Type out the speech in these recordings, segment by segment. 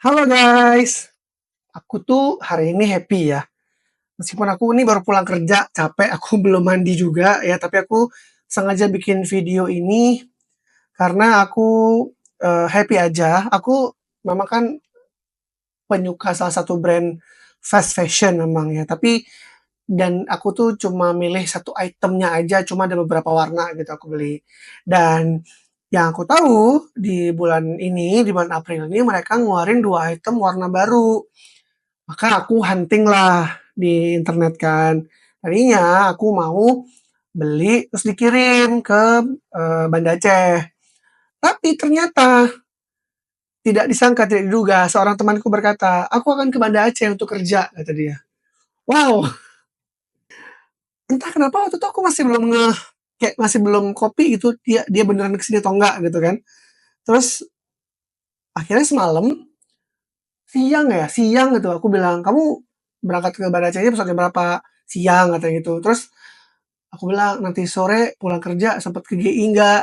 Halo guys, aku tuh hari ini happy ya. Meskipun aku ini baru pulang kerja, capek, aku belum mandi juga ya, tapi aku sengaja bikin video ini karena aku happy aja. Aku memang kan penyuka salah satu brand fast fashion memang ya, tapi dan aku tuh cuma milih satu itemnya aja, cuma ada beberapa warna gitu aku beli. Dan yang aku tahu di bulan ini, di bulan April ini mereka ngeluarin dua item warna baru. Maka aku hunting lah di internet kan. Tadinya aku mau beli terus dikirim ke Banda Aceh. Tapi ternyata tidak disangka, tidak diduga, seorang temanku berkata, aku akan ke Banda Aceh untuk kerja, kata dia. Wow, entah kenapa waktu itu aku masih belum kayak masih belum kopi gitu, dia dia beneran kesini atau enggak gitu kan. Terus akhirnya semalam, siang gitu, aku bilang, kamu berangkat ke Banda Acehnya pesawat jam berapa? Siang, katanya gitu. Terus aku bilang, "Nanti sore pulang kerja sempet ke GI nggak?"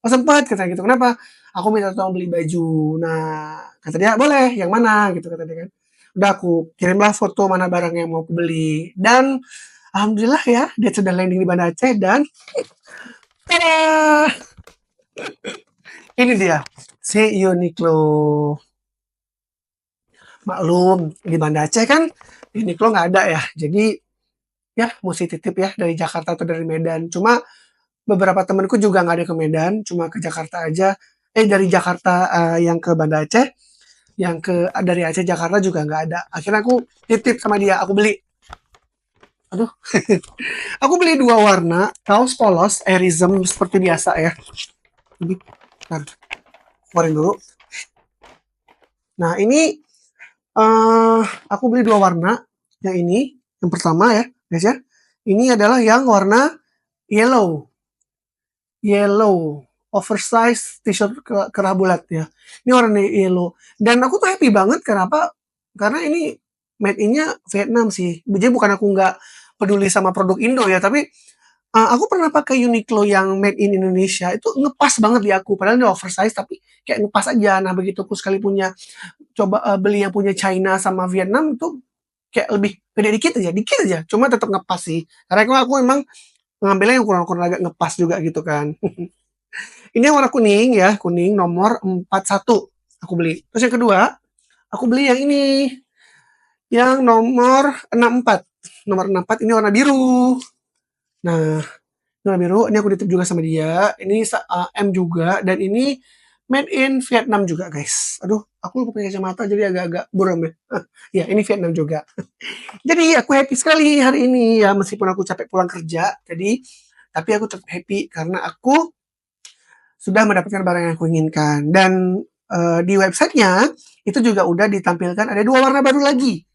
"Oh sempet," katanya gitu. "Kenapa?" "Aku minta tolong beli baju." Nah, kata dia, "Boleh, yang mana?" Gitu kata dia kan. Udah aku kirimlah foto mana barang yang mau aku beli. Dan alhamdulillah ya, dia sudah landing di Banda Aceh dan tada! Ini dia, si Uniqlo. Maklum, di Banda Aceh kan Uniqlo nggak ada ya. Jadi ya mesti titip ya dari Jakarta atau dari Medan. Cuma beberapa temenku juga nggak ada ke Medan, cuma ke Jakarta aja. Dari Jakarta yang ke Banda Aceh, yang ke dari Aceh Jakarta juga nggak ada. Akhirnya aku titip sama dia, aku beli. Aduh, aku beli dua warna, kaos polos, Airism seperti biasa ya. Jadi, ntar, keluarin dulu. Nah ini aku beli dua warna. Yang ini, yang pertama ya, guys ya. Ini adalah yang warna yellow. Yellow oversize t-shirt kerah bulat ya. Ini warna yellow. Dan aku tuh happy banget kenapa? Karena ini made in-nya Vietnam sih. Jadi bukan aku nggak peduli sama produk Indo ya, tapi aku pernah pakai Uniqlo yang made in Indonesia itu ngepas banget di aku. Padahal ini oversize tapi kayak ngepas aja. Nah begitu aku sekali punya coba beli yang punya China sama Vietnam itu kayak lebih gede dikit aja. Cuma tetap ngepas sih. Karena aku emang ngambilnya yang kurang-kurang agak ngepas juga gitu kan. Ini yang warna kuning ya, kuning nomor 41 aku beli. Terus yang kedua, aku beli yang ini, yang nomor 64. Nomor 64 ini warna biru. Nah, ini warna biru, ini aku ditip juga sama dia. Ini M juga, dan ini made in Vietnam juga guys. Aduh, aku lupa pakai kacamata jadi agak-agak buram ya. Ya, ini Vietnam juga. Jadi aku happy sekali hari ini ya, meskipun aku capek pulang kerja. Jadi, tapi aku tetap happy karena aku sudah mendapatkan barang yang aku inginkan. Dan di websitenya itu juga udah ditampilkan ada dua warna baru lagi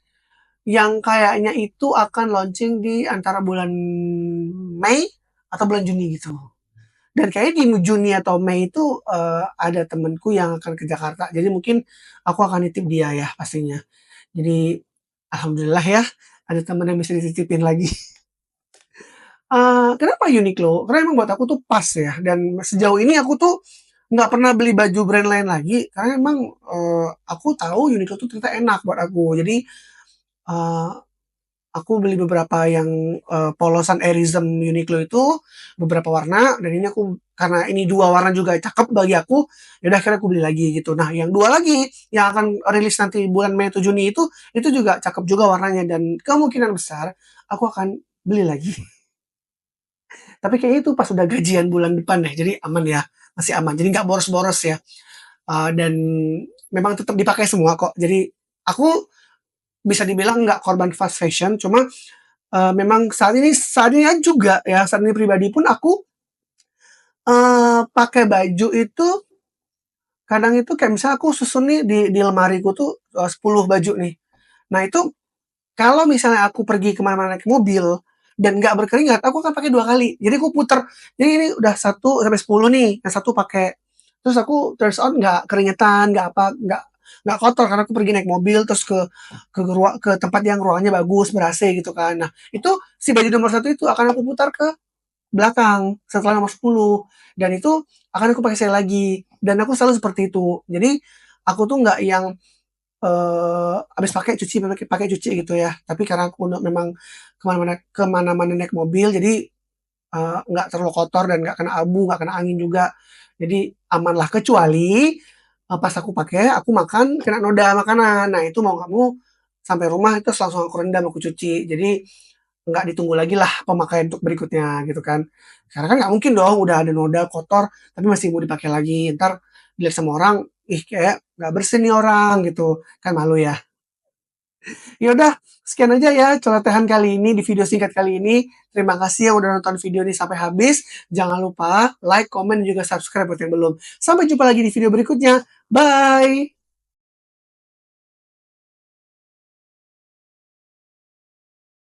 yang kayaknya itu akan launching di antara bulan Mei atau bulan Juni gitu. Dan kayaknya di Juni atau Mei itu ada temenku yang akan ke Jakarta. Jadi mungkin aku akan nitip dia ya pastinya. Jadi alhamdulillah ya ada temen yang bisa dititipin lagi. Kenapa Uniqlo? Karena emang buat aku tuh pas ya, dan sejauh ini aku tuh nggak pernah beli baju brand lain lagi, karena emang, aku tahu Uniqlo tuh ternyata enak buat aku. Jadi, eee, aku beli beberapa yang, polosan Airism Uniqlo itu, beberapa warna, dan ini aku karena ini 2 warna juga cakep bagi aku, ya udah akhirnya aku beli lagi gitu. Nah yang 2 lagi, yang akan rilis nanti bulan Mei atau Juni itu juga cakep juga warnanya dan kemungkinan besar aku akan beli lagi. Tapi kayaknya itu pas udah gajian bulan depan deh, jadi aman ya, masih aman. Jadi nggak boros-boros ya, dan memang tetap dipakai semua kok. Jadi aku bisa dibilang nggak korban fast fashion, cuma, memang saat ini juga ya, saat ini pribadi pun aku, pakai baju itu kadang itu kayak misalnya aku susun nih di lemariku tuh, 10 baju nih. Nah itu kalau misalnya aku pergi ke mana-mana naik mobil dan nggak berkeringat, aku akan pakai 2 kali. Jadi aku puter, jadi ini udah 1 sampai 10 nih, yang satu pakai. Terus aku turns out nggak keringetan, nggak apa, nggak kotor karena aku pergi naik mobil terus ke tempat yang ruangannya bagus, ber-AC gitu kan. Nah, itu si baju nomor satu itu akan aku putar ke belakang setelah nomor 10 dan itu akan aku pakai sekali lagi dan aku selalu seperti itu. Jadi aku tuh nggak yang habis pakai cuci pakai cuci gitu ya. Tapi karena aku udah memang kemana-mana naik mobil, jadi nggak terlalu kotor dan nggak kena abu, nggak kena angin juga. Jadi aman lah, kecuali pas aku pakai, aku makan kena noda makanan. Nah itu mau kamu sampai rumah itu langsung aku rendam, aku cuci. Jadi nggak ditunggu lagi lah pemakaian untuk berikutnya gitu kan. Karena kan nggak mungkin dong udah ada noda kotor tapi masih mau dipakai lagi. Ntar dilihat sama orang, ih kayak nggak bersih nih orang gitu. Kan malu ya. Ya udah, sekian aja ya celotehan kali ini di video singkat kali ini. Terima kasih yang udah nonton video ini sampai habis. Jangan lupa like, komen, dan juga subscribe buat yang belum. Sampai jumpa lagi di video berikutnya. Bye!